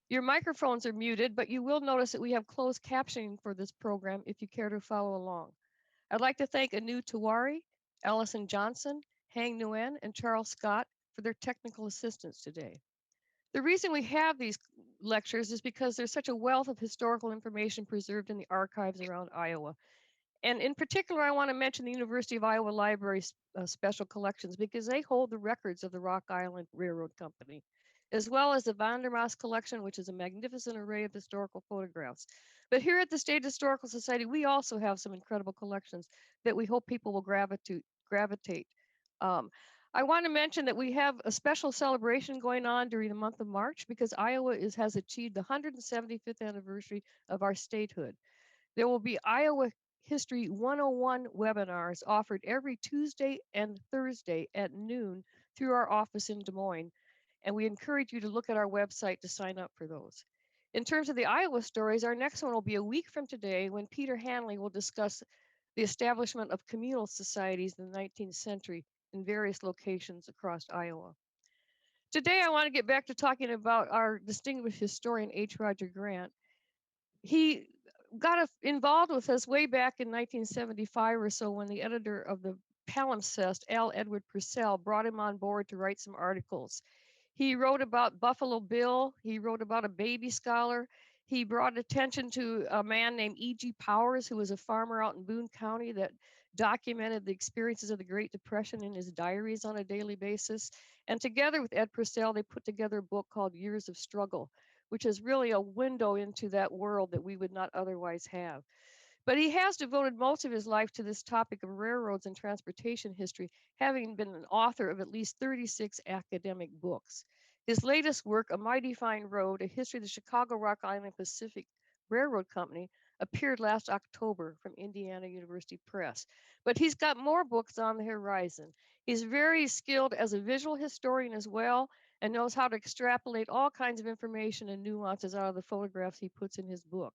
Your microphones are muted, but you will notice that we have closed captioning for this program if you care to follow along. I'd like to thank Anu Tawari, Allison Johnson, Hang Nguyen, and Charles Scott for their technical assistance today. The reason we have these lectures is because there's such a wealth of historical information preserved in the archives around Iowa. And in particular, I want to mention the University of Iowa Library's special collections because they hold the records of the Rock Island Railroad Company, as well as the Vandermaas collection, which is a magnificent array of historical photographs. But here at the State Historical Society, we also have some incredible collections that we hope people will gravitate. Um, I want to mention that we have a special celebration going on during the month of March because has achieved the 175th anniversary of our statehood. There will be Iowa History 101 webinars offered every Tuesday and Thursday at noon through our office in Des Moines, and we encourage you to look at our website to sign up for those. In terms of the Iowa stories, our next one will be a week from today when Peter Hanley will discuss the establishment of communal societies in the 19th century in various locations across Iowa. Today, I want to get back to talking about our distinguished historian, H. Roger Grant. He got involved with us way back in 1975 or so when the editor of the Palimpsest, Al Edward Purcell, brought him on board to write some articles. He wrote about Buffalo Bill. He wrote about a baby scholar. He brought attention to a man named E.G. Powers, who was a farmer out in Boone County that documented the experiences of the Great Depression in his diaries on a daily basis. And together with Ed Purcell, they put together a book called Years of Struggle, which is really a window into that world that we would not otherwise have. But he has devoted most of his life to this topic of railroads and transportation history, having been an author of at least 36 academic books. His latest work, A Mighty Fine Road, A History of the Chicago Rock Island Pacific Railroad Company, appeared last October from Indiana University Press. But he's got more books on the horizon. He's very skilled as a visual historian as well and knows how to extrapolate all kinds of information and nuances out of the photographs he puts in his book.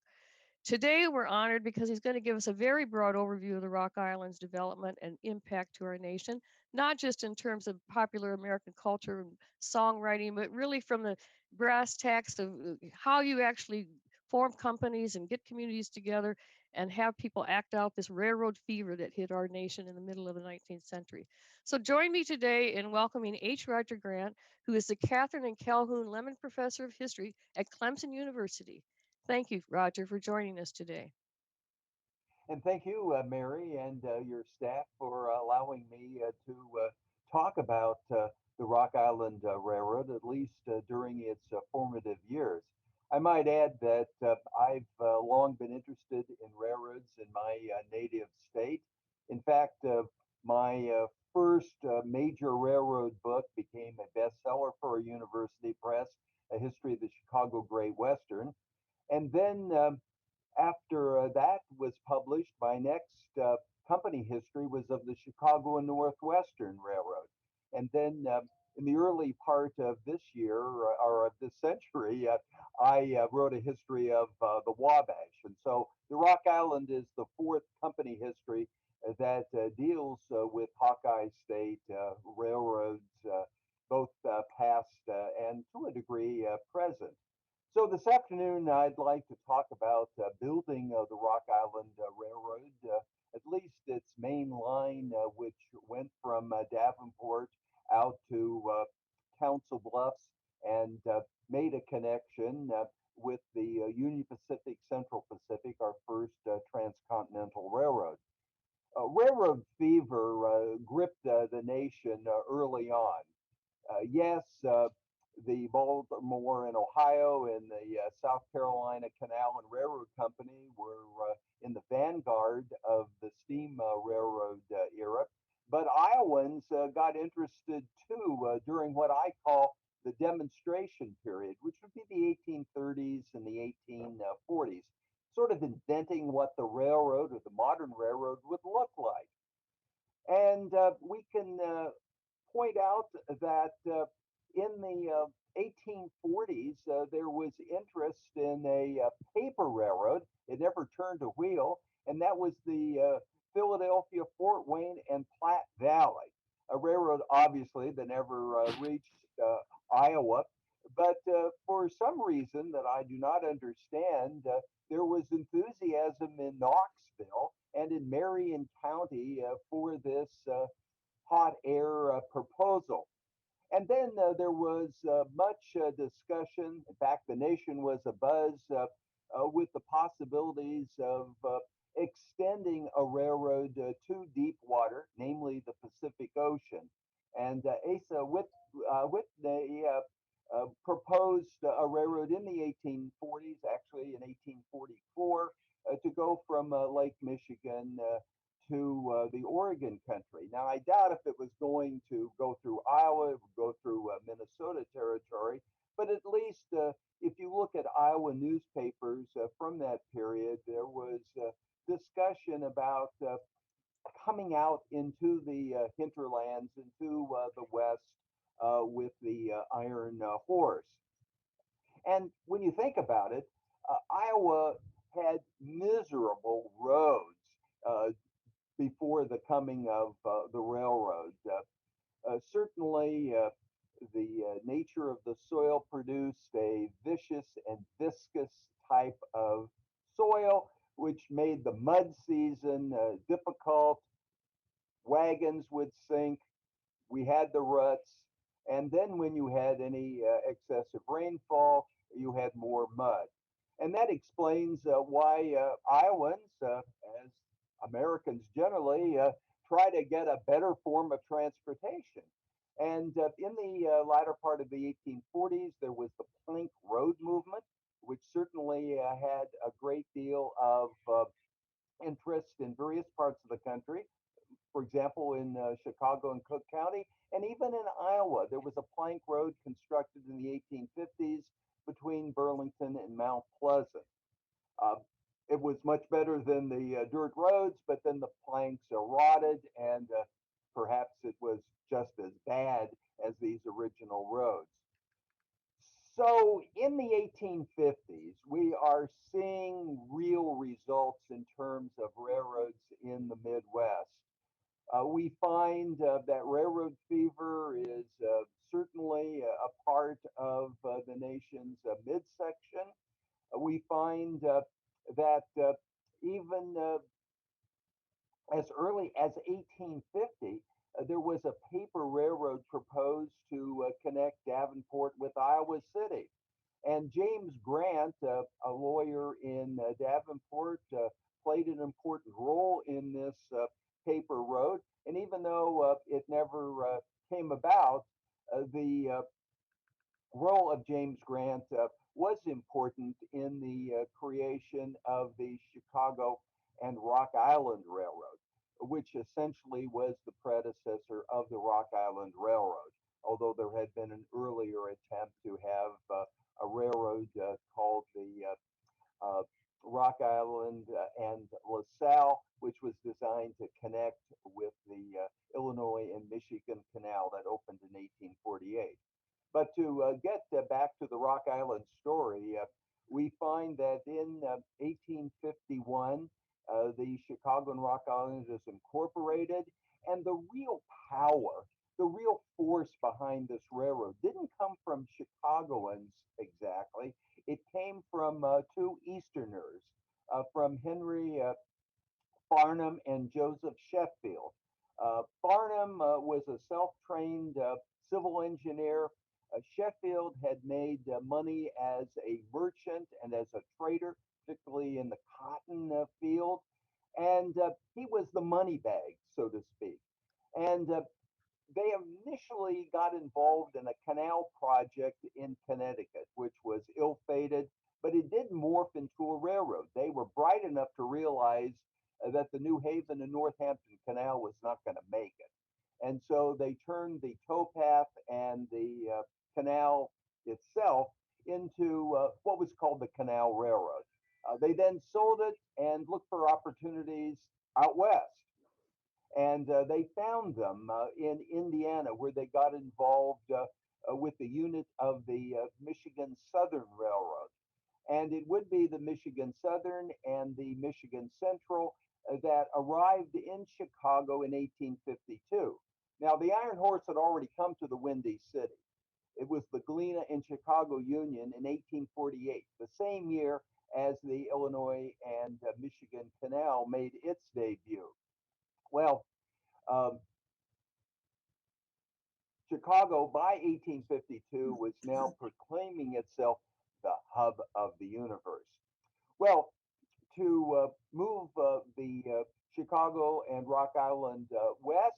Today, we're honored because he's going to give us a very broad overview of the Rock Islands development and impact to our nation, not just in terms of popular American culture and songwriting, but really from the brass tacks of how you actually form companies and get communities together and have people act out this railroad fever that hit our nation in the middle of the 19th century. So join me today in welcoming H. Roger Grant, who is the Catherine and Calhoun Lemon Professor of History at Clemson University. Thank you, Roger, for joining us today. And thank you, Mary, and your staff for allowing me to talk about the Rock Island Railroad, at least during its formative years. I might add that I've long been interested in railroads in my native state. In fact, my first major railroad book became a bestseller for a university press, A History of the Chicago Great Western. And then after that was published, my next company history was of the Chicago and Northwestern Railroad. And then in the early part of this year or of this century, I wrote a history of the Wabash. And so the Rock Island is the fourth company history that deals with Hawkeye State railroads, both past and to a degree present. So this afternoon, I'd like to talk about building the Rock Island Railroad, at least its main line, which went from Davenport out to Council Bluffs and made a connection with the Union Pacific Central Pacific, our first transcontinental railroad. Railroad fever gripped the nation early on. Yes, the Baltimore and Ohio and the South Carolina Canal and Railroad Company were in the vanguard of the steam railroad era. But Iowans got interested too during what I call the demonstration period, which would be the 1830s and the 1840s, sort of inventing what the railroad or the modern railroad would look like. And we can point out that in the 1840s, there was interest in a paper railroad. It never turned a wheel, and that was the Philadelphia, Fort Wayne, and Platte Valley, a railroad obviously that never reached Iowa. But for some reason that I do not understand, there was enthusiasm in Knoxville and in Marion County for this hot air proposal. And then there was much discussion. In fact, the nation was abuzz with the possibilities of extending a railroad to deep water, namely the Pacific Ocean. And Whitney proposed a railroad in the 1840s, actually in 1844, to go from Lake Michigan to the Oregon country. Now, I doubt if it was going to go through Iowa, it would go through Minnesota territory, but at least if you look at Iowa newspapers from that period, there was discussion about coming out into the hinterlands, into the West with the iron horse. And when you think about it, Iowa had miserable roads before the coming of the railroad. Certainly, the nature of the soil produced a vicious and viscous type of soil, which made the mud season difficult. Wagons would sink. We had the ruts. And then when you had any excessive rainfall, you had more mud. And that explains why Iowans, as Americans generally, try to get a better form of transportation. And in the latter part of the 1840s, there was the plank road movement, which certainly had a great deal of interest in various parts of the country. For example, in Chicago and Cook County, and even in Iowa, there was a plank road constructed in the 1850s between Burlington and Mount Pleasant. Uh, it was much better than the dirt roads, but then the planks rotted, and perhaps it was just as bad as these original roads. So in the 1850s, we are seeing real results in terms of railroads in the Midwest. We find that railroad fever is certainly a part of the nation's midsection. We find that even as early as 1850, there was a paper railroad proposed to connect Davenport with Iowa City. And James Grant, a lawyer in Davenport, played an important role in this paper road. And even though it never came about, the role of James Grant was important in the creation of the Chicago and Rock Island Railroad, which essentially was the predecessor of the Rock Island Railroad, although there had been an earlier attempt to have a railroad called the Rock Island and LaSalle, which was designed to connect with the Illinois and Michigan Canal that opened in 1848. But to get back to the Rock Island story, we find that in 1851, the Chicago and Rock Island is incorporated, and the real power, the real force behind this railroad didn't come from Chicagoans exactly. It came from two Easterners, from Henry Farnham and Joseph Sheffield. Farnham was a self trained civil engineer. Sheffield had made money as a merchant and as a trader, particularly in the cotton field. And he was the money bag, so to speak. And they initially got involved in a canal project in Connecticut, which was ill fated, but it did morph into a railroad. They were bright enough to realize that the New Haven and Northampton Canal was not going to make it. And so they turned the towpath and the canal itself into what was called the Canal Railroad. They then sold it and looked for opportunities out west. And they found them in Indiana, where they got involved with the unit of the Michigan Southern Railroad. And it would be the Michigan Southern and the Michigan Central that arrived in Chicago in 1852. Now, the Iron Horse had already come to the Windy City, It was the Galena and Chicago Union in 1848, the same year as the Illinois and Michigan Canal made its debut. Well, um, Chicago by 1852 was now proclaiming itself the hub of the universe. Well, to move the Chicago and Rock Island west,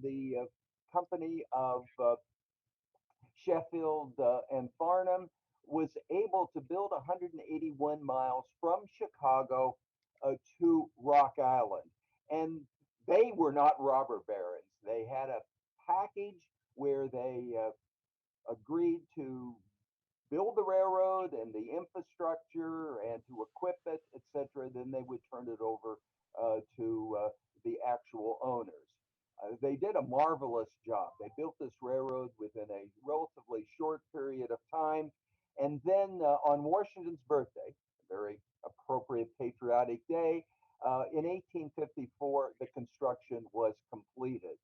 the company of Sheffield and Farnham was able to build 181 miles from Chicago to Rock Island. And they were not robber barons. They had a package where they agreed to build the railroad and the infrastructure and to equip it, etc. Then they would turn it over to the actual owners. They did a marvelous job. They built this railroad within a relatively short period of time. And then on Washington's birthday, a very appropriate patriotic day, in 1854, the construction was completed.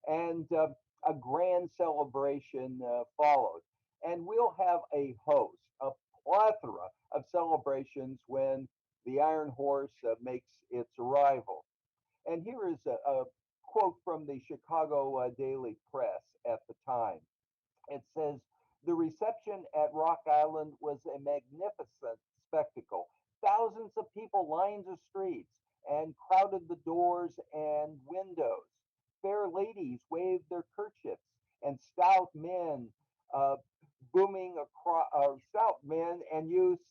And a grand celebration followed. And we'll have a host, a plethora of celebrations when the Iron Horse makes its arrival. And here is a quote from the Chicago Daily Press at the time. It says, the reception at Rock Island was a magnificent spectacle. Thousands of people lined the streets and crowded the doors and windows. Fair ladies waved their kerchiefs, and stout men booming across, stout men and youths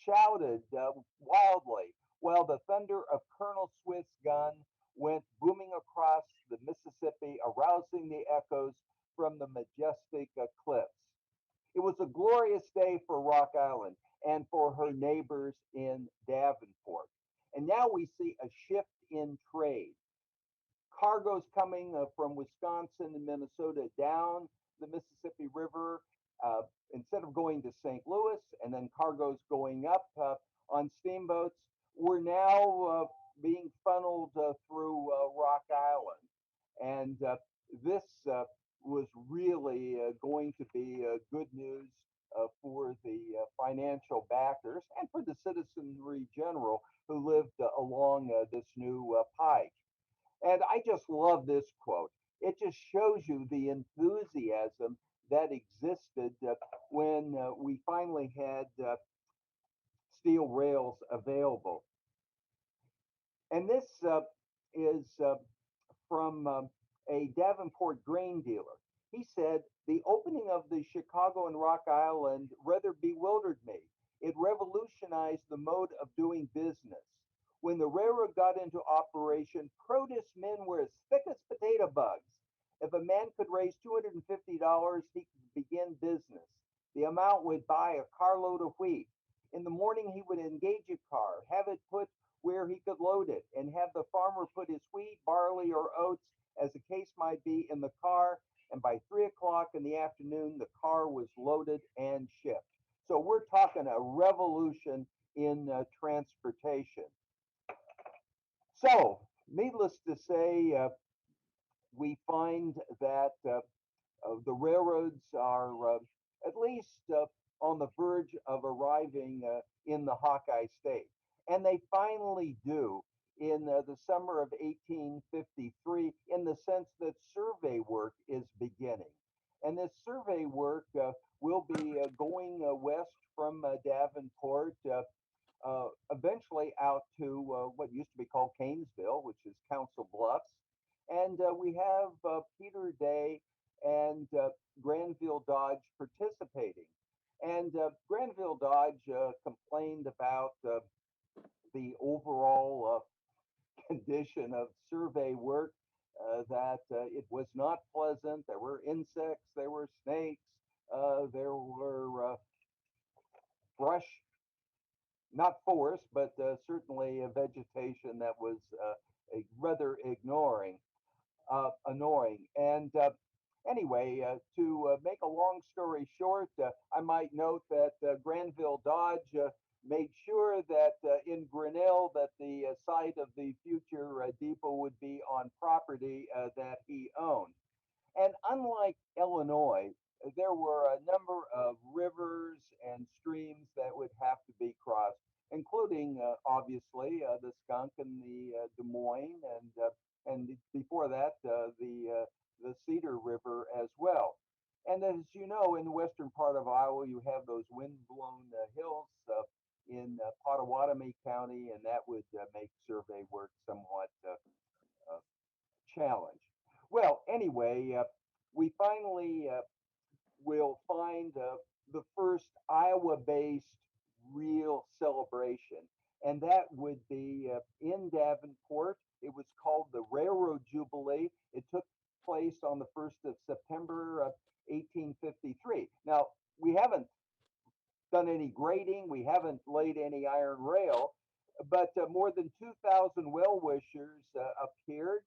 shouted wildly, while the thunder of Colonel Swift's gun went booming across the Mississippi, arousing the echoes from the majestic cliffs. It was a glorious day for Rock Island and for her neighbors in Davenport. And now we see a shift in trade. Cargoes coming from Wisconsin and Minnesota down the Mississippi River, uh, instead of going to St. Louis, and then cargoes going up on steamboats, were now being funneled through Rock Island. And this was really going to be good news for the financial backers and for the citizenry general who lived along this new pike. And I just love this quote. It just shows you the enthusiasm that existed when we finally had steel rails available. And this is from a Davenport grain dealer. He said, the opening of the Chicago and Rock Island rather bewildered me. It revolutionized the mode of doing business. When the railroad got into operation, produce men were as thick as potato bugs. If a man could raise $250, he could begin business. The amount would buy a carload of wheat. In the morning, he would engage a car, have it put where he could load it, and have the farmer put his wheat, barley, or oats, as the case might be, in the car. And by 3 o'clock in the afternoon, the car was loaded and shipped. So we're talking a revolution in transportation. So, needless to say, we find that the railroads are at least on the verge of arriving in the Hawkeye State. And they finally do in the summer of 1853, in the sense that survey work is beginning. And this survey work will be going west from Davenport, eventually out to what used to be called Canesville, which is Council Bluffs. And we have Peter Day and Granville Dodge participating. And Granville Dodge complained about the overall condition of survey work, that it was not pleasant. There were insects, there were snakes, there were brush, not forest, but certainly a vegetation that was rather annoying. And anyway, to make a long story short, I might note that Granville Dodge made sure that in Grinnell that the site of the future depot would be on property that he owned. And unlike Illinois, there were a number of rivers and streams that would have to be crossed, including obviously the Skunk and the Des Moines, and before that the Cedar River as well. And as you know, in the western part of Iowa, you have those wind-blown hills in Pottawatomie County, and that would make survey work somewhat uh, challenged. Well, anyway, we finally will find the first Iowa-based real celebration, and that would be in Davenport. It was called the Railroad Jubilee. It took place on the 1st of September 1853. Now, we haven't done any grading, we haven't laid any iron rail, but more than 2,000 well wishers appeared.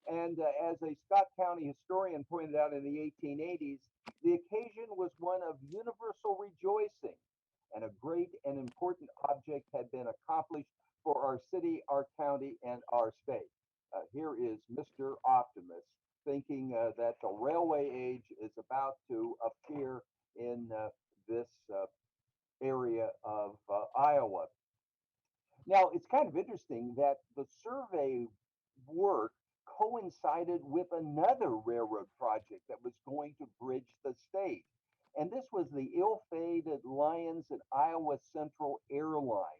And as a Scott County historian pointed out in the 1880s, the occasion was one of universal rejoicing, and a great and important object had been accomplished for our city, our county, and our state. Here is Mr. Optimist thinking that the railway age is about to appear in this area of Iowa. Now, it's kind of interesting that the survey work coincided with another railroad project that was going to bridge the state. And this was the ill fated Lyons and Iowa Central Airline.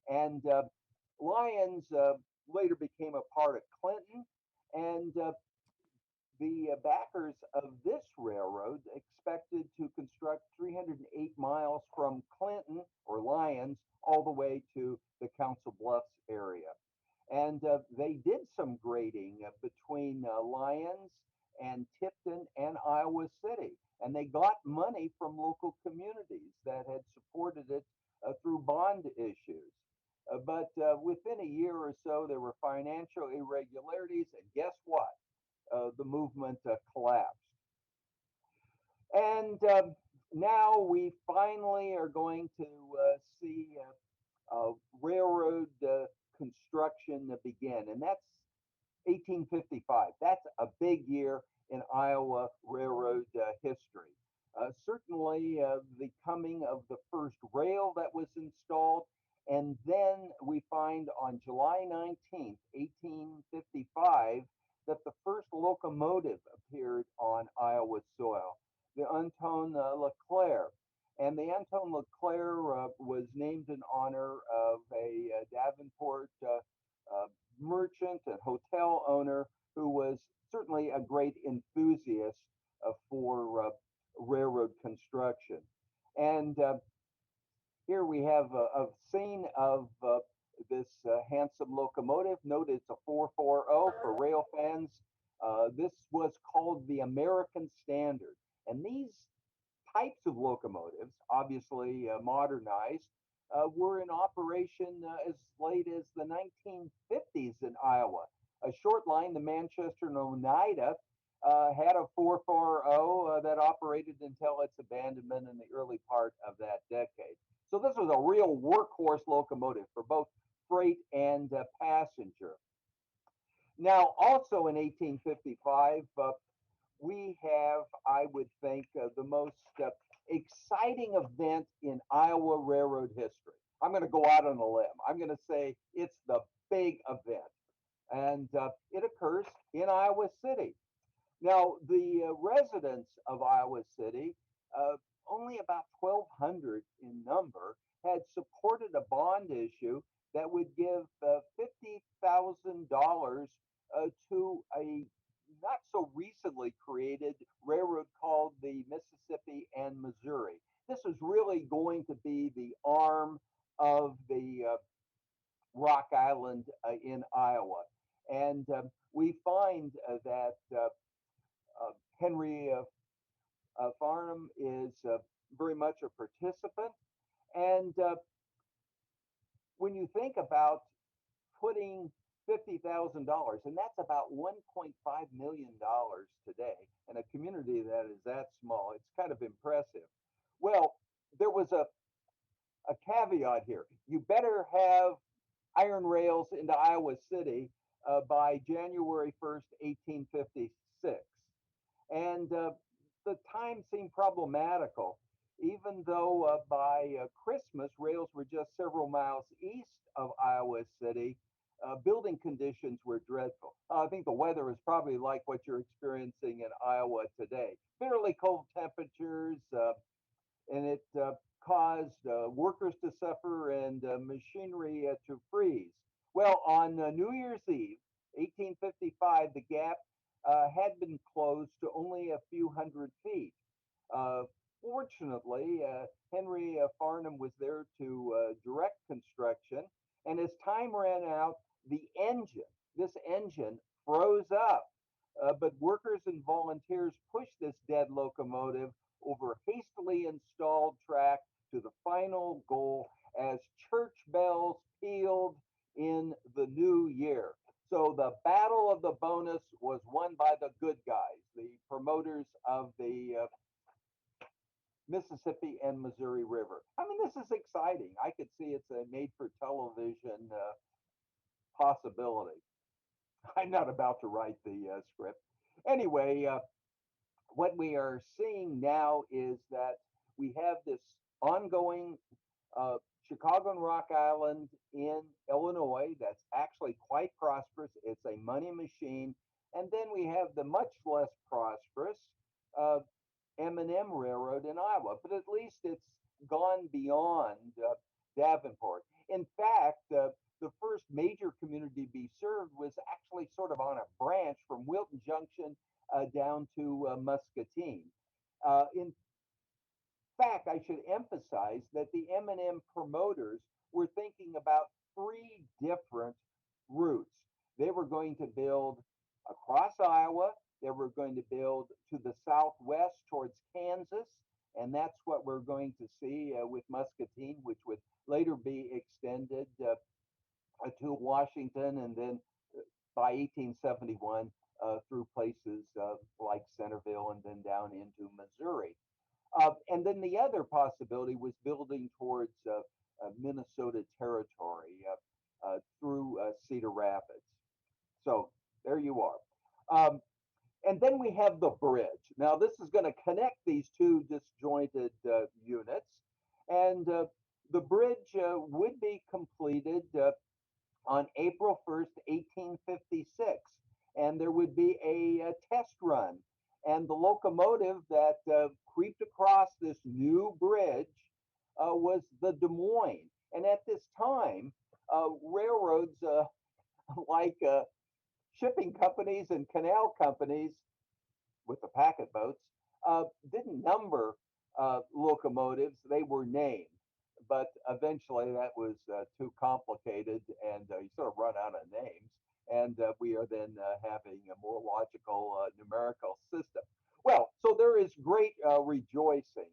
And Lyons later became a part of Clinton. And the backers of this railroad expected to construct 308 miles from Clinton or Lyons all the way to the Council Bluffs area. And they did some grading between Lyons and Tipton and Iowa City. And they got money from local communities that had supported it through bond issues. But within a year or so, there were financial irregularities. And guess what? The movement collapsed. And now we finally are going to see railroad construction begin, and that's 1855. That's a big year in Iowa railroad history. Certainly, the coming of the first rail that was installed, and then we find on July 19th, 1855, that the first locomotive appeared on Iowa soil, the Anton Leclerc. And the Anton Leclerc was named in honor of a Davenport merchant and hotel owner who was certainly a great enthusiast for railroad construction. And here we have a scene of this handsome locomotive. Note it's a 440 for rail fans. This was called the American Standard. And these types of locomotives, obviously modernized, were in operation as late as the 1950s in Iowa. A short line, the Manchester and Oneida, had a 440 that operated until its abandonment in the early part of that decade. So this was a real workhorse locomotive for both freight and passenger. Now, also in 1855, we have, I would think, the most exciting event in Iowa railroad history. I'm going to go out on a limb. I'm going to say it's the big event. And it occurs in Iowa City. Now, the residents of Iowa City, only about 1,200 in number, had supported a bond issue that would give $50,000 to a not so recently created railroad called the Mississippi and Missouri. This was really going to be the arm of the Rock Island in Iowa. And we find that Henry Farnham is very much a participant. And when you think about putting $50,000, and that's about $1.5 million today, in a community that is that small, it's kind of impressive. Well, there was a caveat here. You better have iron rails into Iowa City by January 1st, 1856. And the time seemed problematical, even though by Christmas, rails were just several miles east of Iowa City. Building conditions were dreadful. I think the weather is probably like what you're experiencing in Iowa today. Bitterly cold temperatures, and it caused workers to suffer and machinery to freeze. Well, on New Year's Eve, 1855, the gap had been closed to only a few hundred feet. Uh, Fortunately, Henry Farnham was there to direct construction, and as time ran out, this engine, froze up. But workers and volunteers pushed this dead locomotive over hastily installed track to the final goal as church bells pealed in the new year. So the battle of the bonus was won by the good guys, the promoters of the Mississippi and Missouri River. I mean, this is exciting. I could see it's a made for television possibility. I'm not about to write the script. Anyway, what we are seeing now is that we have this ongoing Chicago and Rock Island in Illinois that's actually quite prosperous. It's a money machine. And then we have the much less prosperous uh, M&M Railroad in Iowa, but at least it's gone beyond Davenport. In fact, the first major community to be served was actually sort of on a branch from Wilton Junction down to Muscatine. In fact, I should emphasize that the M&M promoters were thinking about three different routes. They were going to build across Iowa, they were going to build to the southwest towards Kansas, and that's what we're going to see with Muscatine, which would later be extended to Washington, and then by 1871 through places like Centerville and then down into Missouri. And then the other possibility was building towards Minnesota territory through Cedar Rapids. So there you are. Um, and then we have the bridge. Now, this is going to connect these two disjointed units. And the bridge would be completed on April 1st, 1856. And there would be a test run. And the locomotive that creeped across this new bridge was the Des Moines. And at this time, railroads like shipping companies and canal companies with the packet boats didn't number locomotives, they were named. But eventually that was too complicated and you sort of run out of names. And we are then having a more logical numerical system. Well, so there is great rejoicing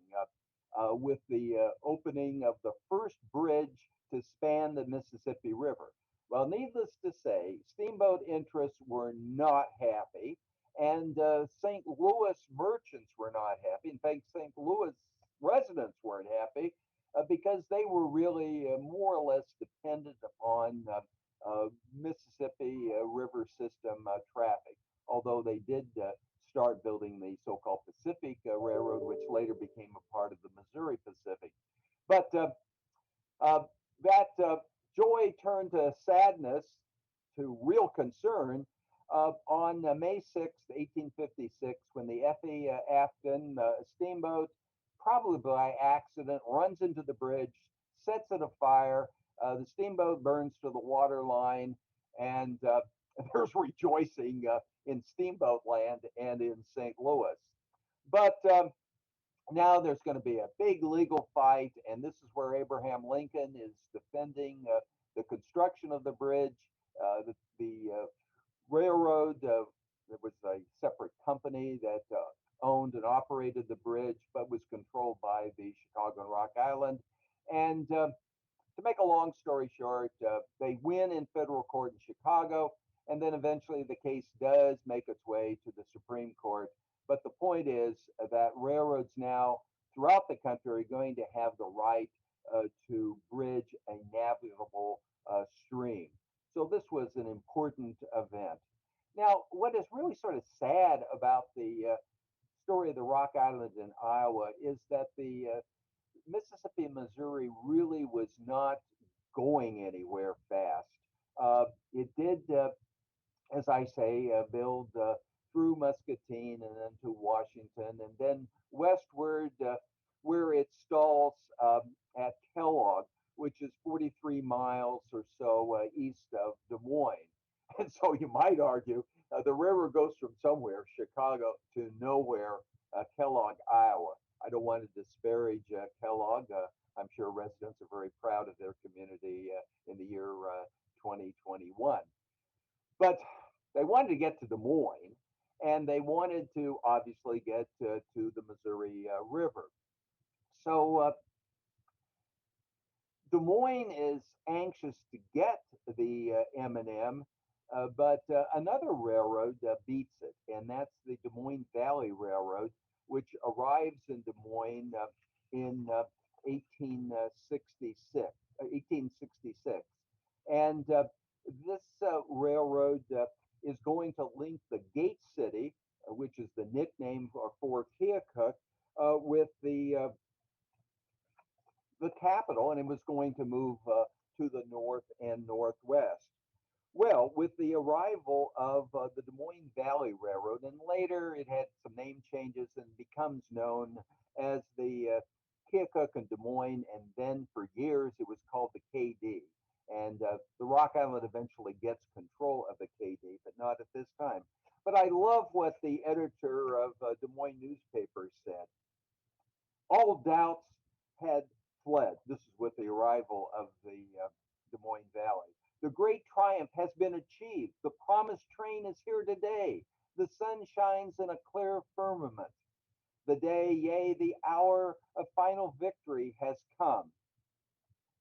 with the opening of the first bridge to span the Mississippi River. Well, needless to say, steamboat interests were not happy, and St. Louis merchants were not happy. In fact, St. Louis residents weren't happy because they were really more or less dependent upon Mississippi River system traffic, although they did start building the so-called Pacific Railroad, which later became a part of the Missouri Pacific. But uh, that joy turned to sadness, to real concern, on May 6th, 1856, when the Effie Afton steamboat, probably by accident, runs into the bridge, sets it afire. The steamboat burns to the water line, and there's rejoicing in steamboat land and in St. Louis. But now there's going to be a big legal fight, and this is where Abraham Lincoln is defending the construction of the bridge. The railroad, there was a separate company that owned and operated the bridge, but was controlled by the Chicago and Rock Island. And to make a long story short, they win in federal court in Chicago, and then eventually the case does make its way to the Supreme Court. But the point is that railroads now throughout the country are going to have the right to bridge a navigable stream. So this was an important event. Now, what is really sort of sad about the story of the Rock Island in Iowa is that the Mississippi and Missouri really was not going anywhere fast. It did, as I say, build through Muscatine and then to Washington and then westward, where it stalls at Kellogg, which is 43 miles or so east of Des Moines. And so you might argue the railroad goes from somewhere, Chicago, to nowhere, Kellogg, Iowa. I don't want to disparage Kellogg. I'm sure residents are very proud of their community in the year 2021. But they wanted to get to Des Moines, and they wanted to obviously get to the Missouri River. So Des Moines is anxious to get the M&M, but another railroad beats it, and that's the Des Moines Valley Railroad, which arrives in Des Moines in 1866. 1866. And this railroad is going to link the Gate City, which is the nickname for Keokuk, with the capital, and it was going to move to the north and northwest. Well, with the arrival of the Des Moines Valley Railroad, and later it had some name changes and becomes known as the Keokuk and Des Moines, and then for years it was called the KD. And the Rock Island eventually gets control of the KD, but not at this time. But I love what the editor of Des Moines newspaper said. All doubts had fled. This is with the arrival of the Des Moines Valley. The great triumph has been achieved. The promised train is here today. The sun shines in a clear firmament. The day, yea, the hour of final victory has come.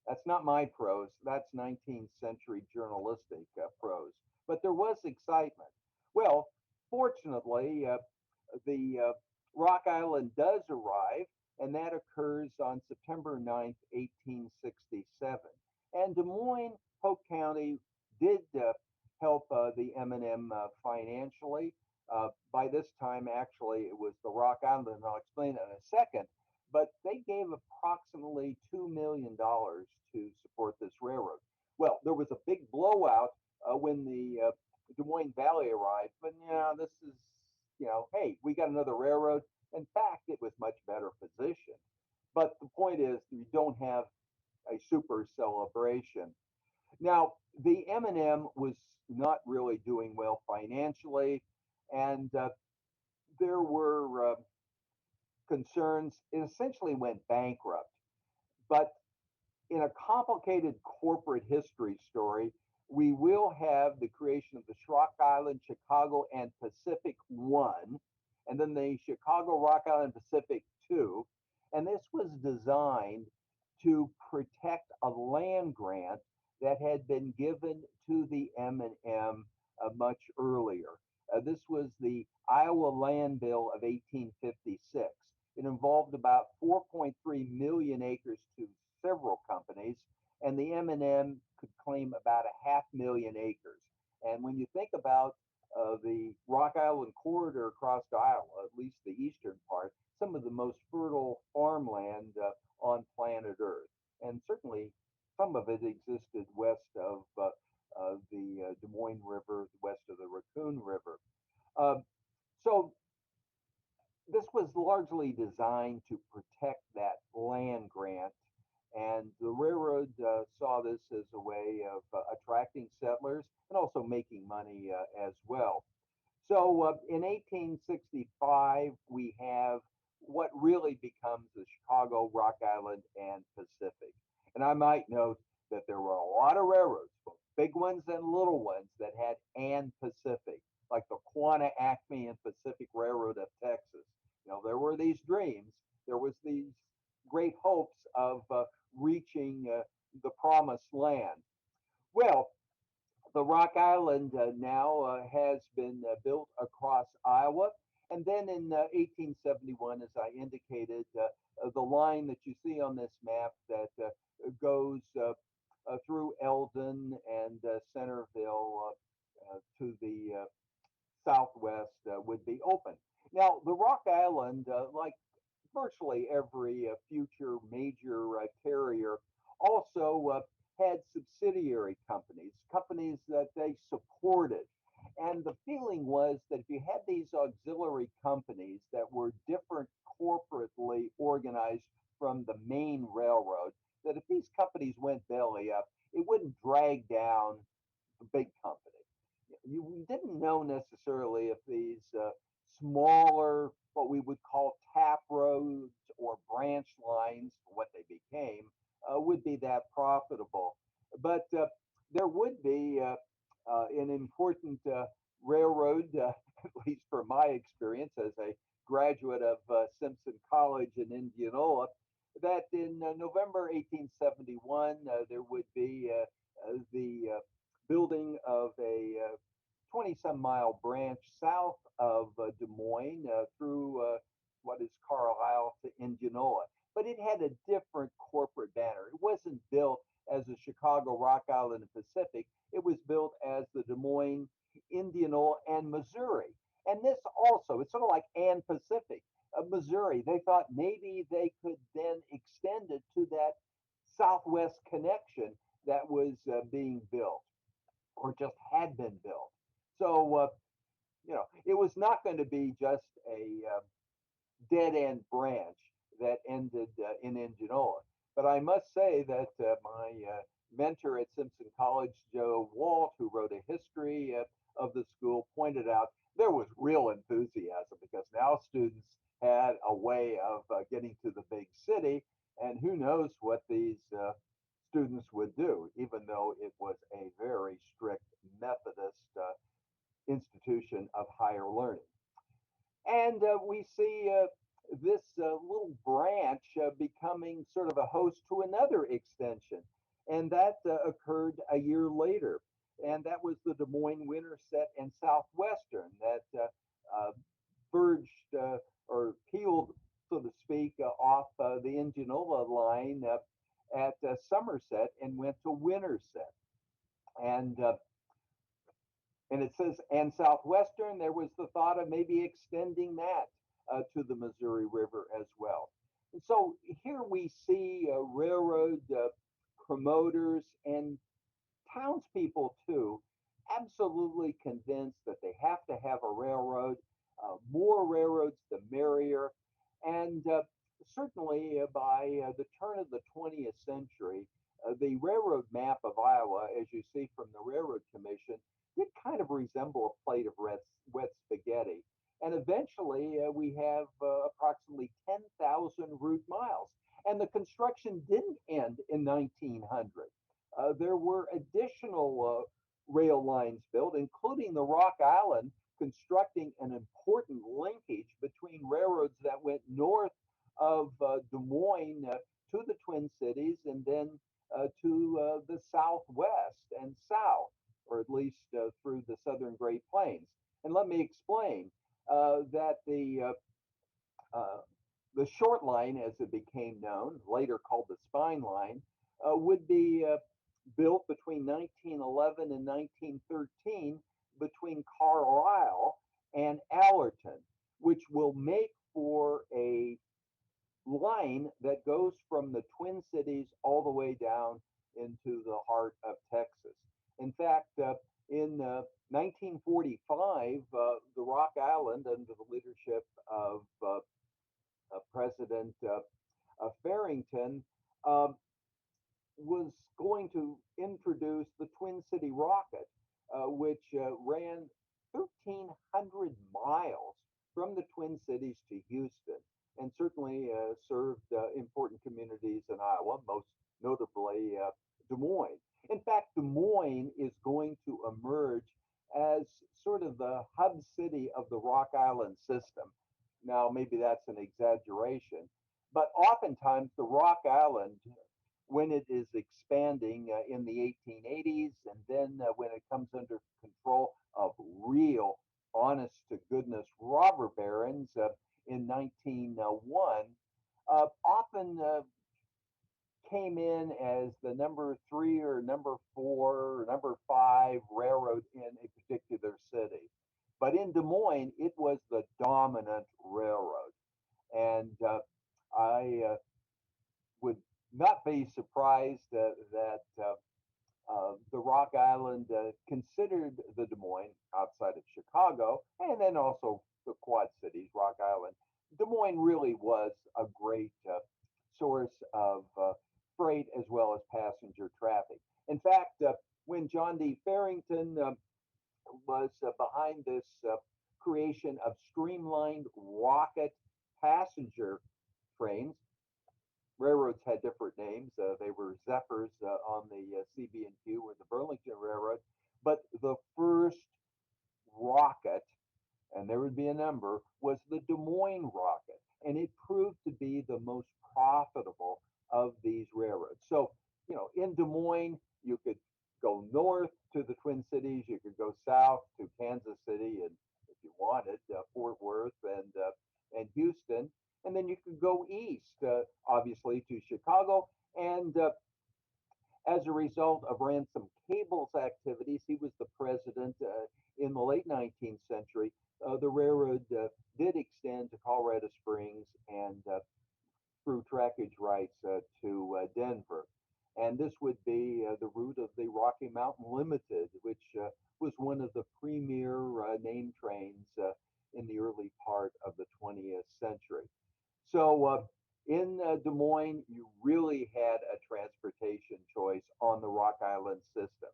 That's not my prose. That's 19th century journalistic prose. But there was excitement. Well, fortunately, the Rock Island does arrive, and that occurs on September 9th, 1867. And Des Moines, Polk County did help the M&M financially. By this time, actually, it was the Rock Island, and I'll explain it in a second. But they gave approximately $2 million to support this railroad. Well, there was a big blowout when the Des Moines Valley arrived, but this is, hey, we got another railroad. In fact, it was much better positioned. But the point is, you don't have a super celebration. Now, the M&M was not really doing well financially, and there were concerns. It essentially went bankrupt. But in a complicated corporate history story, we will have the creation of the Rock Island, Chicago, and Pacific One, and then the Chicago, Rock Island, Pacific Two. And this was designed to protect a land grant that had been given to the M&M much earlier. This was the Iowa Land Bill of 1856. It involved about 4.3 million acres to several companies, and the M&M could claim about a 500,000 acres. And when you think about the Rock Island corridor across Iowa, at least the eastern part, some of the most fertile farmland on planet Earth. And certainly some of it existed west of the Des Moines River, west of the Raccoon River. So this was largely designed to protect that land grant, and the railroad saw this as a way of attracting settlers and also making money as well. So in 1865, we have what really becomes the Chicago, Rock Island, and Pacific. And I might note that there were a lot of railroads, both big ones and little ones, that had "and Pacific," like the Quanah, Acme, and Pacific Railroad of Texas. There were these dreams. There was these great hopes of reaching the promised land. Well, the Rock Island now has been built across Iowa. And then in 1871, as I indicated, the line that you see on this map that goes through Eldon and Centerville to the southwest would be open. Now, the Rock Island, like virtually every future major carrier, also had subsidiary companies, companies that they supported. And the feeling was that if you had these auxiliary companies that were different corporately organized from the main railroad, that if these companies went belly up, it wouldn't drag down the big company. We didn't know necessarily if these smaller, what we would call tap roads or branch lines, what they became, would be that profitable. But there would be an important railroad, at least from my experience as a graduate of Simpson College in Indianola, that in November 1871, there would be the building of a 20 some mile branch south of Des Moines through what is Carlisle to Indianola. But it had a different corporate banner. It wasn't built as the Chicago, Rock Island, and Pacific. It was built as the Des Moines, Indianola, and Missouri. And this also, it's sort of like and Pacific, Missouri. They thought maybe they could then extend it to that Southwest connection that was being built or just had been built. So, it was not going to be just a dead end branch that ended in Indianola. But I must say that my mentor at Simpson College, Joe Walt, who wrote a history of the school, pointed out there was real enthusiasm because now students had a way of getting to the big city, and who knows what these students would do, even though it was a very strict Methodist institution of higher learning. And we see this little branch becoming sort of a host to another extension. And that occurred a year later. And that was the Des Moines Winterset and Southwestern that uh, verged or peeled, so to speak, off the Indianola line at Somerset and went to Winterset. And and it says, and Southwestern, there was the thought of maybe extending that to the Missouri River as well. And so here we see railroad promoters and townspeople too, absolutely convinced that they have to have a railroad. More railroads, the merrier. And certainly by the turn of the 20th century, the railroad map of Iowa, as you see from the Railroad Commission, did kind of resemble a plate of wet spaghetti. And eventually, we have approximately 10,000 route miles. And the construction didn't end in 1900. There were additional rail lines built, including the Rock Island, constructing an important linkage between railroads that went north of Des Moines to the Twin Cities and then to the southwest and south, or at least through the southern Great Plains. And let me explain that uh, the short line, as it became known, later called the spine line, would be built between 1911 and 1913 between Carlisle and Allerton, which will make for a line that goes from the Twin Cities all the way down into the heart of Texas. In fact, in 1945, the Rock Island, under the leadership of President Farrington, um, was going to introduce the Twin City Rocket, which ran 1,300 miles from the Twin Cities to Houston and certainly served important communities in Iowa, most notably Des Moines. In fact, Des Moines is going to emerge as sort of the hub city of the Rock Island system. Now, maybe that's an exaggeration, but oftentimes the Rock Island, when it is expanding in the 1880s, and then when it comes under control of real, honest to goodness robber barons in 1901, often came in as the number three or number four or number five railroad in a particular city. But in Des Moines, it was the dominant railroad. And I would not be surprised that the Rock Island considered the Des Moines outside of Chicago, and then also the Quad Cities, Rock Island. Des Moines really was a great source of freight as well as passenger traffic. In fact, when John D. Farrington was behind this creation of streamlined rocket passenger trains, railroads had different names. They were Zephyrs on the CB&Q or the Burlington Railroad. But the first rocket, and there would be a number, was the Des Moines Rocket. And it proved to be the most profitable of these railroads. So, in Des Moines, you could go north to the Twin Cities, you could go south to Kansas City, and if you wanted, Fort Worth and Houston. And then you could go east, obviously, to Chicago. And as a result of Ransom Cable's activities, he was the president in the late 19th century. The railroad did extend to Colorado Springs and through trackage rights to Denver. And this would be the route of the Rocky Mountain Limited, which was one of the premier name trains in the early part of the 20th century. So in Des Moines, you really had a transportation choice on the Rock Island system.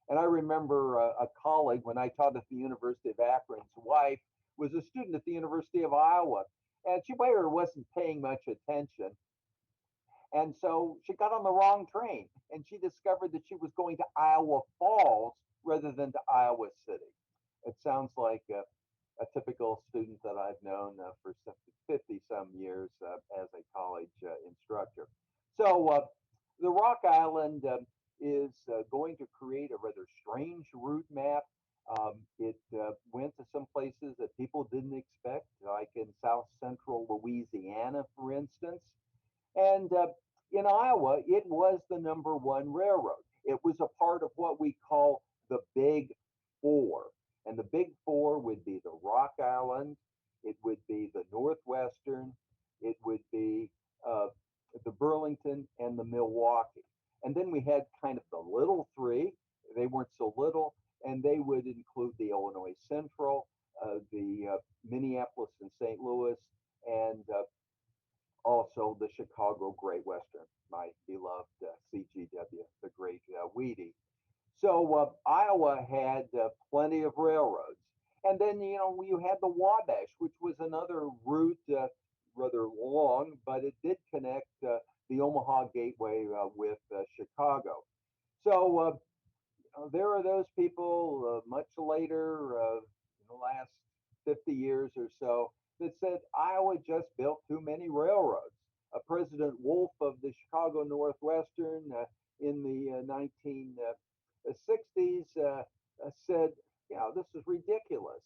And I remember a colleague when I taught at the University of Akron's wife was a student at the University of Iowa. And she wasn't paying much attention. And so she got on the wrong train and she discovered that she was going to Iowa Falls rather than to Iowa City. It sounds like a typical student that I've known for 50 some years as a college instructor. So the Rock Island is going to create a rather strange route map. It went to some places that people didn't expect, like in south central Louisiana, for instance. And in Iowa, it was the number one railroad. It was a part of what we call the Big Four. And the Big Four would be the Rock Island, it would be the Northwestern, it would be the Burlington, and the Milwaukee. And then we had kind of the little three. They weren't so little, and they would include the Illinois Central, the Minneapolis and St. Louis, and also the Chicago Great Western, my beloved CGW, the Great Weedy. So Iowa had plenty of railroads. And then, you had the Wabash, which was another route, rather long, but it did connect the Omaha Gateway with Chicago. So there are those people much later, in the last 50 years or so, that said Iowa just built too many railroads. President Wolf of the Chicago Northwestern in the 1960s said, this is ridiculous.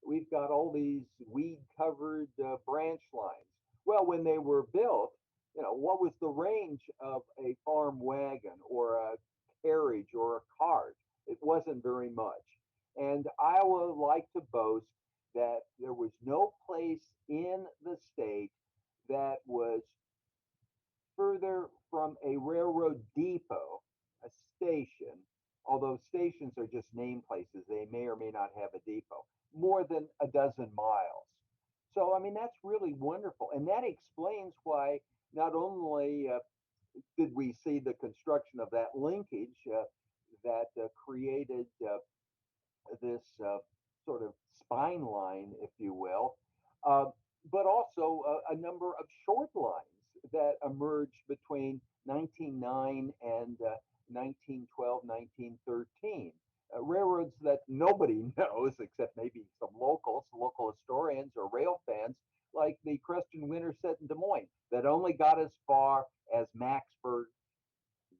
We've got all these weed covered branch lines. Well, when they were built, what was the range of a farm wagon or a carriage or a cart? It wasn't very much. And Iowa liked to boast that there was no place in the state that was further from a railroad depot, a station, although stations are just name places, they may or may not have a depot, more than a dozen miles. So, I mean, that's really wonderful. And that explains why not only did we see the construction of that linkage that created this sort of spine line, if you will, uh, but also a number of short lines that emerged between 1909 and 1912, 1913. Railroads that nobody knows except maybe some locals, local historians or rail fans, like the Creston Winterset in Des Moines, that only got as far as Macksburg.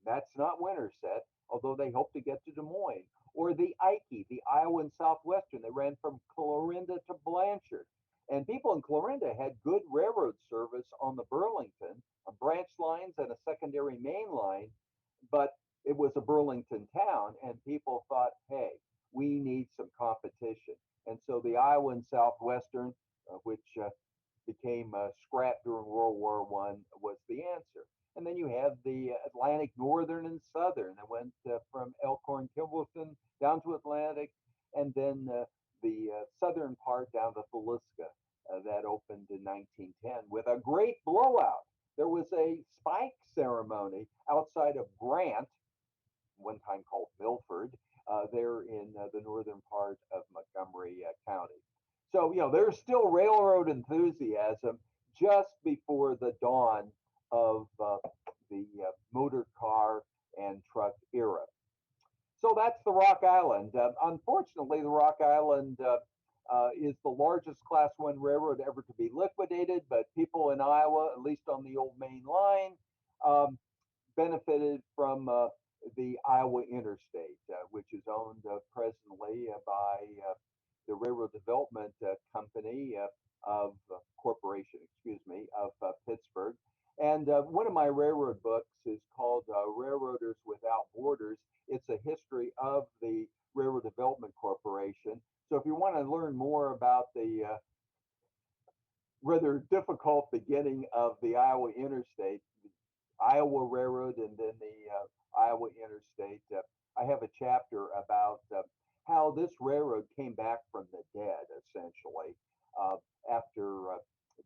That's not Winterset, although they hope to get to Des Moines. Or the Ike, the Iowa and Southwestern, that ran from Clarinda to Blanchard. And people in Clarinda had good railroad service on the Burlington, on branch lines and a secondary main line, but it was a Burlington town, and people thought, hey, we need some competition. And so the Iowa and Southwestern, which became scrapped during World War One, was the answer. And then you have the Atlantic Northern and Southern that went from Elkhorn, Kimballton down to Atlantic, and then the southern part down to Faliska that opened in 1910 with a great blowout. There was a spike ceremony outside of Grant, one time called Milford, there in the northern part of Montgomery County. So, there's still railroad enthusiasm just before the dawn of the motor car and truck era. So that's the Rock Island. Unfortunately, the Rock Island is the largest Class 1 railroad ever to be liquidated, but people in Iowa, at least on the old main line, um, benefited from the Iowa Interstate, which is owned presently by the Railroad Development Company of Corporation, excuse me, of Pittsburgh. And one of my railroad books is called Railroaders Without Borders. It's a history of the Railroad Development Corporation. So if you want to learn more about the rather difficult beginning of the Iowa Interstate, Iowa Railroad, and then the Iowa Interstate. I have a chapter about how this railroad came back from the dead, essentially, uh, after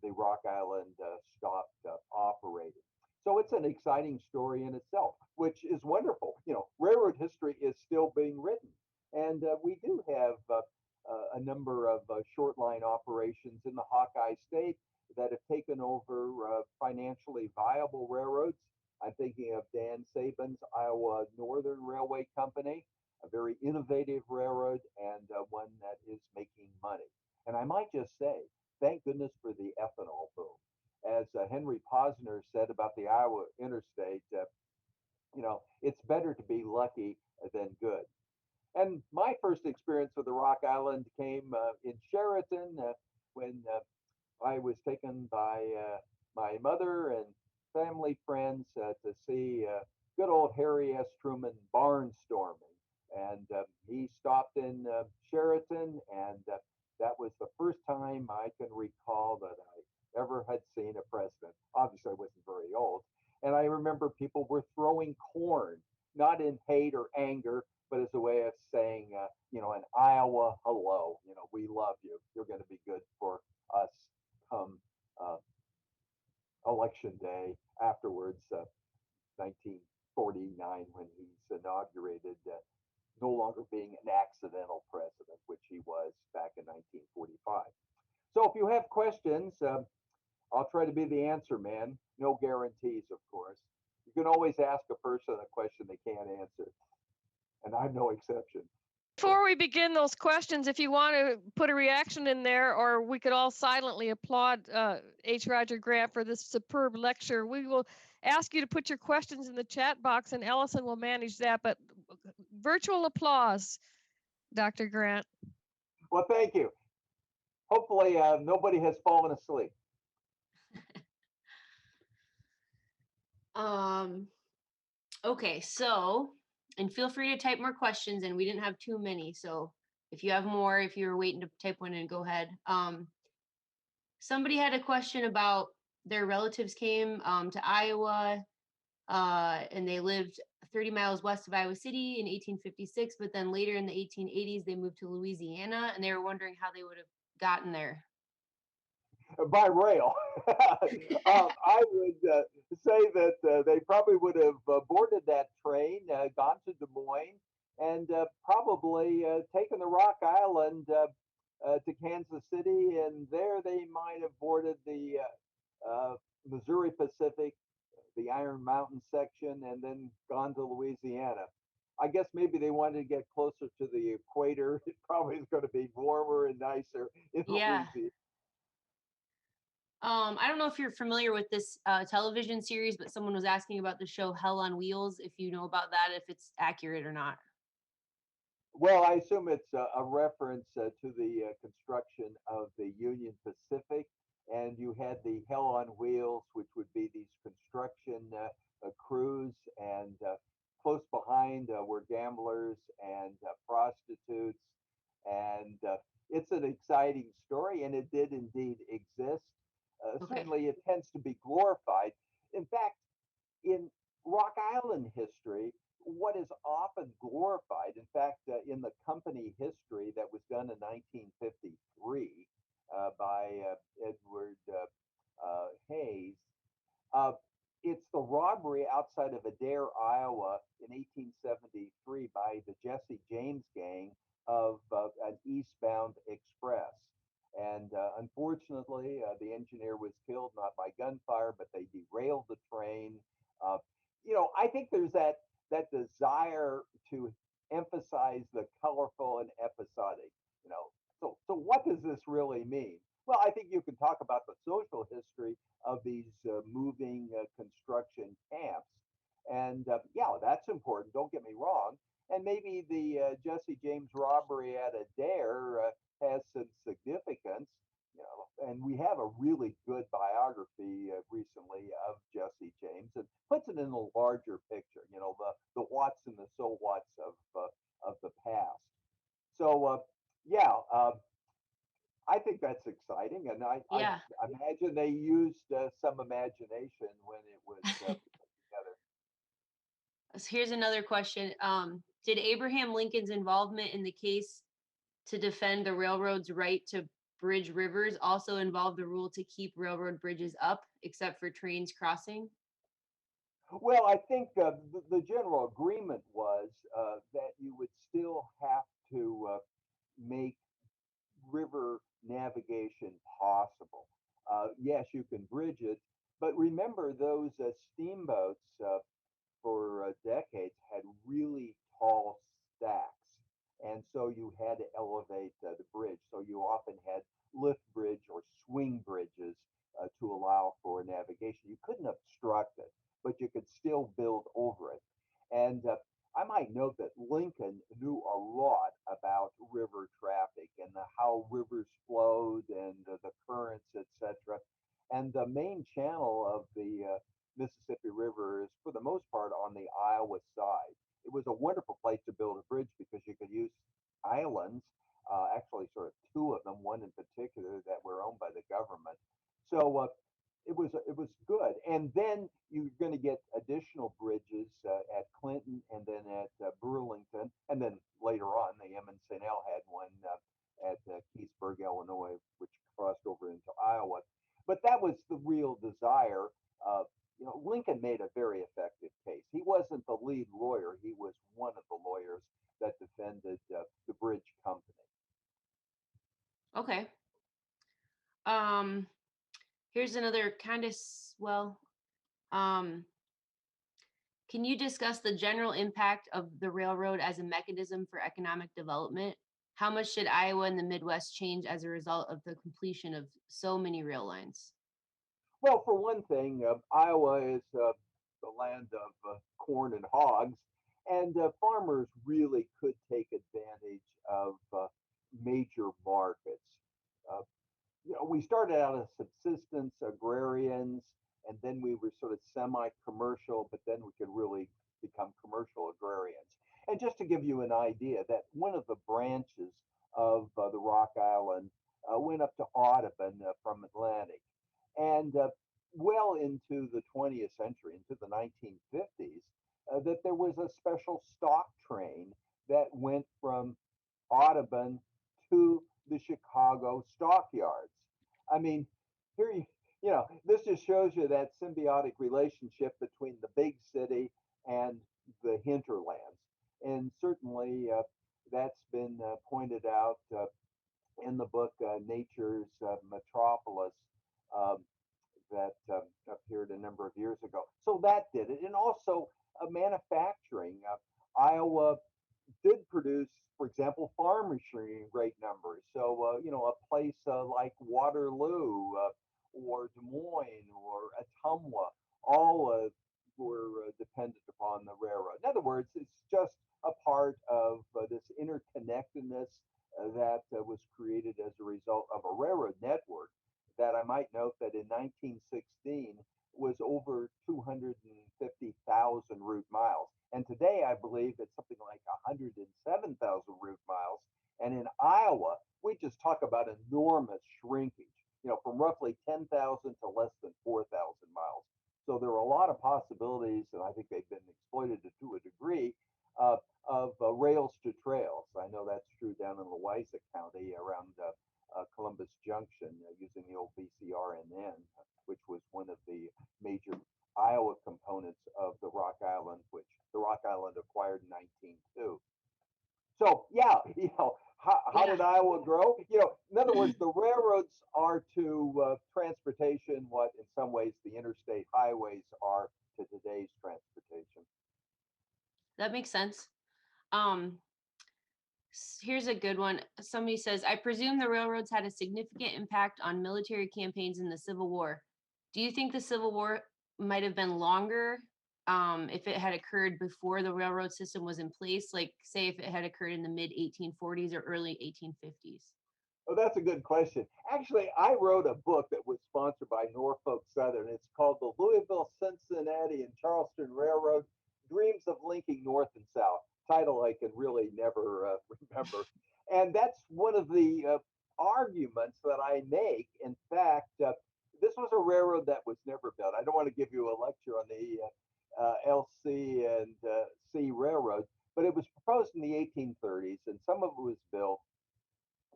the Rock Island stopped operating. So it's an exciting story in itself, which is wonderful. Railroad history is still being written. And we do have a number of short line operations in the Hawkeye State that have taken over financially viable railroads. I'm thinking of Dan Saban's Iowa Northern Railway Company, a very innovative railroad and one that is making money. And I might just say, thank goodness for the ethanol boom. As Henry Posner said about the Iowa Interstate, it's better to be lucky than good. And my first experience with the Rock Island came in Sheraton when I was taken by my mother and family friends to see good old Harry S. Truman barnstorming. And he stopped in Sheraton, and that was the first time I can recall that I ever had seen a president. Obviously, I wasn't very old. And I remember people were throwing corn, not in hate or anger, but as a way of saying, in Iowa, hello, we love you. You're going to be good for us come uh, election day afterwards, 1949, when he's inaugurated, no longer being an accidental president, which he was back in 1945. So if you have questions, I'll try to be the answer man. No guarantees, of course. You can always ask a person a question they can't answer, and I'm no exception. Before we begin those questions, if you want to put a reaction in there, or we could all silently applaud H. Roger Grant for this superb lecture, we will ask you to put your questions in the chat box, and Ellison will manage that. But virtual applause, Dr. Grant. Well, thank you. Hopefully, nobody has fallen asleep. Okay, so, and feel free to type more questions, and we didn't have too many, so if you have more, if you're waiting to type one in, go ahead. Somebody had a question about their relatives came to Iowa, and they lived 30 miles west of Iowa City in 1856, but then later in the 1880s, they moved to Louisiana, and they were wondering how they would have gotten there. By rail. I would say that they probably would have boarded that train, gone to Des Moines, and probably taken the Rock Island to Kansas City, and there they might have boarded the Missouri Pacific, the Iron Mountain section, and then gone to Louisiana. I guess maybe they wanted to get closer to the equator. It probably is going to be warmer and nicer in Yeah. Louisiana. I don't know if you're familiar with this television series, but someone was asking about the show Hell on Wheels, if you know about that, if it's accurate or not. Well, I assume it's a reference to the construction of the Union Pacific, and you had the Hell on Wheels, which would be these construction crews, and close behind were gamblers and prostitutes, And it's an exciting story, and it did indeed exist. Okay. Certainly, it tends to be glorified. In fact, in Rock Island history, what is often glorified, in fact, in the company history that was done in 1953 by Edward Hayes, uh, it's the robbery outside of Adair, Iowa in 1873 by the Jesse James gang of an eastbound express. And unfortunately, the engineer was killed not by gunfire, but they derailed the train. Uh, I think there's that desire to emphasize the colorful and episodic. You know, so what does this really mean? Well, I think you can talk about the social history of these moving construction camps. And yeah, that's important. Don't get me wrong. And maybe the Jesse James robbery at Adair has some significance. And we have a really good biography recently of Jesse James and puts it in a larger picture. The whats and the so whats of the past. So yeah, I think that's exciting, and I Yeah. imagine they used some imagination when it was put together. So here's another question. Did Abraham Lincoln's involvement in the case to defend the railroad's right to bridge rivers also involve the rule to keep railroad bridges up, except for trains crossing? Well, I think the general agreement was that you would still have to make river navigation possible. Yes, you can bridge it, but remember those steamboats for decades had really tall stacks. And so you had to elevate the bridge. So you often had lift bridge or swing bridges to allow for navigation. You couldn't obstruct it, but you could still build over it. And I might note that Lincoln knew a lot about river traffic and how rivers flowed and the currents, etc. And the main channel of the Mississippi River is, for the most part, on the Iowa side. It was a wonderful place to build a bridge because you could use islands, actually, sort of two of them, one in particular that were owned by the government. So it was good. And then you're going to get additional bridges at Clinton and then at Burlington, and then later on, the M and St. L had one at Keithsburg, Illinois, which crossed over into Iowa. But that was the real desire. Lincoln made a very effective case. He wasn't the lead lawyer; he was one of the lawyers that defended the bridge company. Okay. Um, here's another kind of um, can you discuss the general impact of the railroad as a mechanism for economic development? How much did Iowa and the Midwest change as a result of the completion of so many rail lines? Well, for one thing, Iowa is the land of corn and hogs, and farmers really could take advantage of major markets. Uh, we started out as subsistence agrarians, and then we were sort of semi-commercial, but then we could really become commercial agrarians. And just to give you an idea, that one of the branches of the Rock Island went up to Audubon from Atlantic, and well into the 20th century, into the 1950s, that there was a special stock train that went from Audubon to the Chicago stockyards. I mean, here this just shows you that symbiotic relationship between the big city and the hinterlands. And certainly that's been pointed out in the book Nature's Metropolis um, that appeared a number of years ago. So that did it. And also manufacturing. Iowa did produce, for example, farm machinery in great numbers. So, a place like Waterloo or Des Moines or Ottumwa, all were dependent upon the railroad. In other words, it's just a part of this interconnectedness that was created as a result of a railroad network that I might note that in 1916 was over 250,000 route miles. And today, I believe it's something like 107,000 route miles. And in Iowa, we just talk about enormous shrinkage, from roughly 10,000 to less than 4,000 miles. So there are a lot of possibilities, and I think they've been exploited to a degree, uh, of rails to trails. I know that's true down in Louisa County around Columbus Junction using the old BCRNN, which was one of the major Iowa components of the Rock Island, which the Rock Island acquired in 1902. So yeah, how Yeah. did Iowa grow? In other words, the railroads are to transportation what, in some ways, the interstate highways are to today's transportation. That makes sense. Um, Here's a good one. Somebody says, I presume the railroads had a significant impact on military campaigns in the Civil War. Do you think the Civil War might have been longer if it had occurred before the railroad system was in place? Like, say, if it had occurred in the mid 1840s or early 1850s? Oh, that's a good question. Actually, I wrote a book that was sponsored by Norfolk Southern. It's called The Louisville, Cincinnati, and Charleston Railroad Dreams of Linking North and South. Title I can really never remember. And that's one of the arguments that I make. In fact, this was a railroad that was never built. I don't want to give you a lecture on the LC and C railroad, but it was proposed in the 1830s, and some of it was built,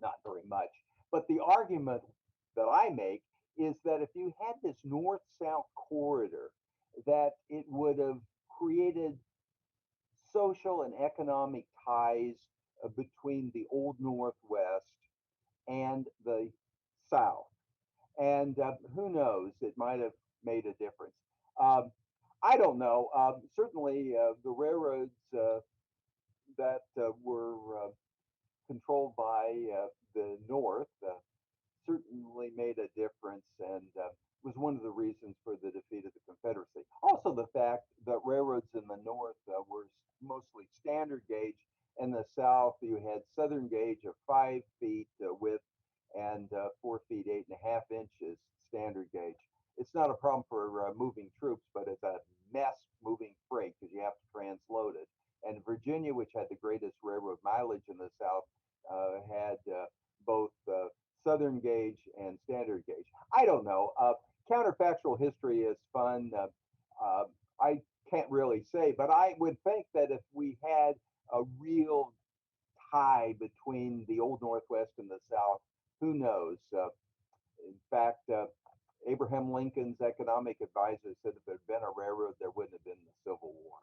not very much. But the argument that I make is that if you had this north south corridor, that it would have created social and economic ties between the old Northwest and the South. And who knows, it might have made a difference. Um, I don't know. Certainly, the railroads that were controlled by the North certainly made a difference and was one of the reasons for the defeat of the Confederacy. Also, the fact that railroads in the North were mostly standard gauge. In the South, you had Southern gauge of 5 feet width and 4 feet 8.5 inches standard gauge. It's not a problem for moving troops, but it's a mess moving freight because you have to transload it. And Virginia, which had the greatest railroad mileage in the South, had both Southern gauge and standard gauge. I don't know. Counterfactual history is fun. I can't really say, but I would think that if we had a real tie between the old Northwest and the South, who knows? In fact, Abraham Lincoln's economic advisor said if there had been a railroad, there wouldn't have been the Civil War.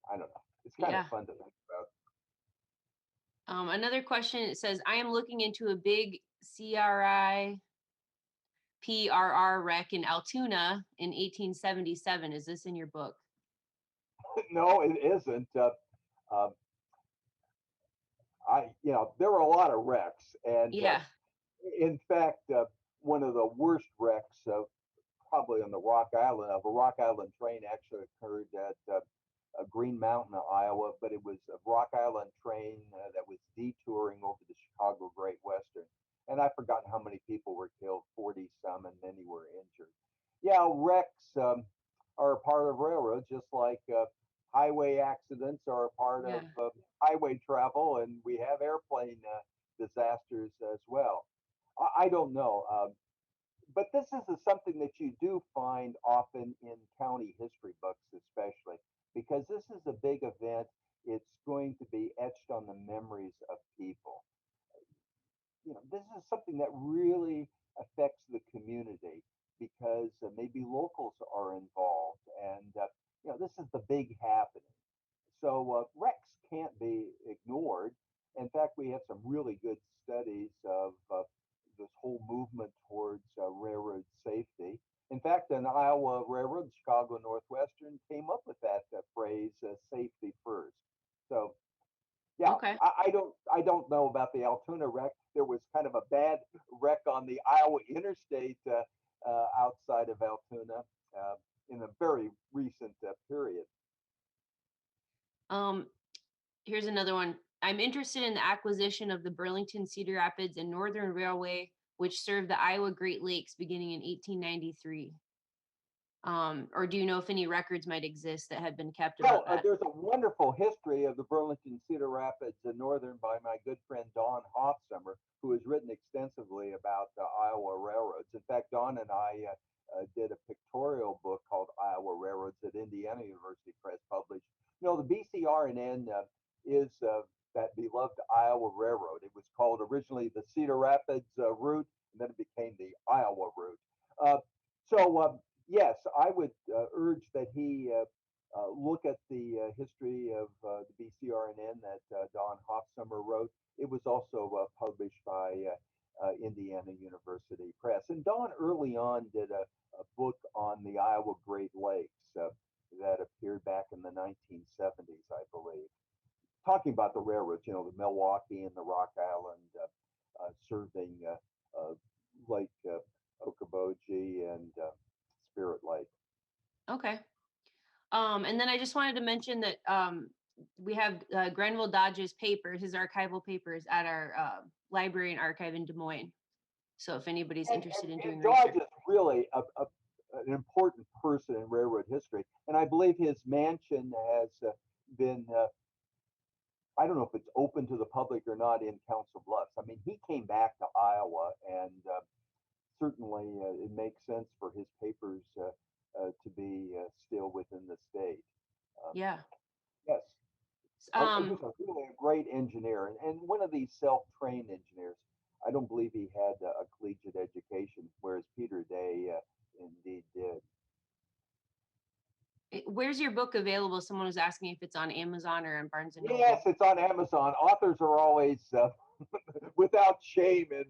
I don't know. It's kind Yeah. of fun to think about. Another question, it says, I am looking into a big CRI PRR wreck in Altoona in 1877. Is this in your book? No, it isn't. There were a lot of wrecks, and Yeah. in fact, one of the worst wrecks, probably on the Rock Island, of a Rock Island train actually occurred at Green Mountain, Iowa, but it was a Rock Island train that was detouring over the Chicago Great Western. And I've forgotten how many people were killed, 40 some, and many were injured. Yeah, wrecks are a part of railroads, just like highway accidents are a part Yeah. of highway travel, and we have airplane disasters as well. I don't know. But this is something that you do find often in county history books, especially because this is a big event. It's going to be etched on the memories of people. This is something that really affects the community because maybe locals are involved, and this is the big happening. So wrecks can't be ignored. In fact, we have some really good studies of this whole movement towards railroad safety. In fact, an Iowa railroad, Chicago Northwestern, came up with that phrase, "safety first." So, yeah, Okay. I don't know about the Altoona wreck. There was kind of a bad wreck on the Iowa Interstate outside of Altoona in a very recent period. Um, Here's another one. I'm interested in the acquisition of the Burlington, Cedar Rapids, and Northern Railway, which served the Iowa Great Lakes beginning in 1893. Or do you know if any records might exist that have been kept Well, about that? there's a wonderful history of the Burlington Cedar Rapids and Northern by my good friend Don Hofsummer, who has written extensively about Iowa railroads. In fact, Don and I did a pictorial book called Iowa Railroads that Indiana University Press published. You know, the BCRNN is that beloved Iowa Railroad. It was called originally the Cedar Rapids route, and then it became the Iowa route. Yes, I would urge that he look at the history of the BCRNN that Don Hofsummer wrote. It was also published by Indiana University Press. And Don early on did a book on the Iowa Great Lakes that appeared back in the 1970s, I believe, talking about the railroads, you know, the Milwaukee and the Rock Island serving Lake Okoboji and Spirit Lake. Okay. And then I just wanted to mention that we have Grenville Dodge's papers, his archival papers, at our library and archive in Des Moines. So if anybody's interested in doing Dodge research. is really an important person in railroad history, and I believe his mansion has been. I don't know if it's open to the public or not in Council Bluffs. I mean, he came back to Iowa, and certainly it makes sense for his papers to be still within the state. Yeah. Yes. Just really a great engineer, and one of these self-trained engineers. I don't believe he had a collegiate education, whereas Peter Day indeed did. Where's your book available? Someone was asking if it's on Amazon or on Barnes and Noble. Yes, it's on Amazon. Authors are always without shame in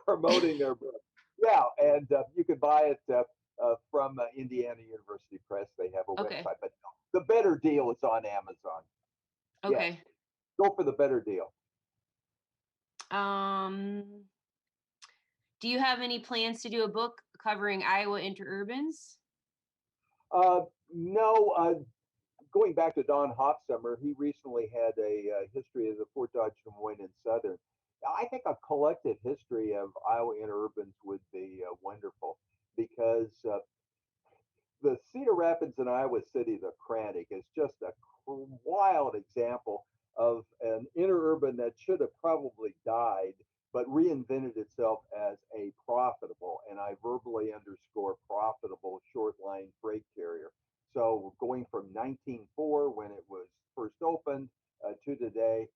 promoting their book. Yeah, and you can buy it from Indiana University Press. They have a Okay. website, but the better deal is on Amazon. Okay. Yes. Go for the better deal. Do you have any plans to do a book covering Iowa Interurbans? No. Going back to Don Hofsummer, he recently had a history of the Fort Dodge, Des Moines, and Southern. I think a collective history of Iowa Interurbans would be wonderful because the Cedar Rapids and Iowa City, the Crantic, is just a wild example of an interurban that should have probably died, but reinvented itself as a profitable, and I verbally underscore profitable, short line freight carrier. So going from 1904, when it was first opened, to today,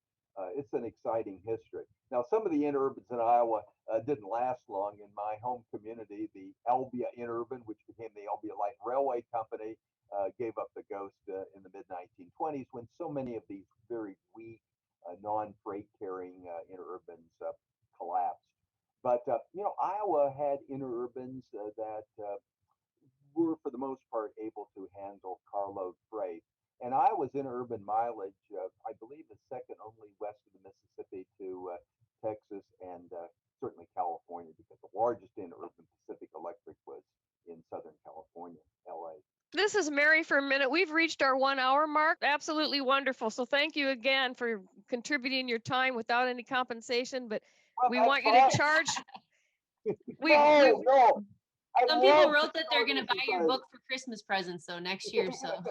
it's an exciting history. Now, some of the interurbans in Iowa didn't last long. In my home community, the Albia Interurban, which became the Albia Light Railway Company, gave up the ghost in the mid-1920s when so many of these very weak, non-freight carrying interurbans collapsed. But, you know, Iowa had interurbans that were, for the most part, able to handle carload freight. And Iowa's interurban mileage, I believe, is second only west of the Mississippi to Texas and certainly California, because the largest interurban, Pacific Electric, was in Southern California, LA. This is Mary for a minute. We've reached our 1 hour mark. Absolutely wonderful. So thank you again for contributing your time without any compensation, but we want you to charge. No. Some people wrote that they're going to buy your book for Christmas presents, though, next year. So.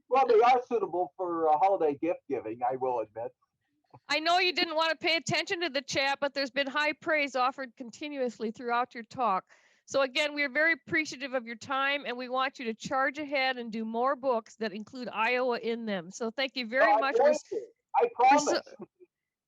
Well, they are suitable for holiday gift giving, I will admit. I know you didn't want to pay attention to the chat, but there's been high praise offered continuously throughout your talk. So again, we are very appreciative of your time, and we want you to charge ahead and do more books that include Iowa in them. So thank you very much. I promise.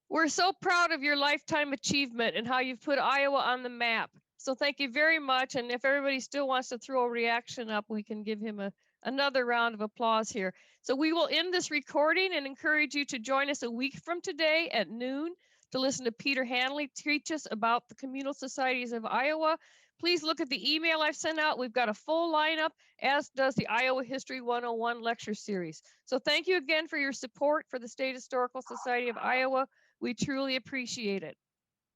We're so proud of your lifetime achievement and how you've put Iowa on the map. So thank you very much. And if everybody still wants to throw a reaction up, we can give him another round of applause here. So we will end this recording and encourage you to join us a week from today at noon to listen to Peter Hanley teach us about the Communal Societies of Iowa. Please look at the email I've sent out. We've got a full lineup, as does the Iowa History 101 lecture series. So thank you again for your support for the State Historical Society of Iowa. We truly appreciate it.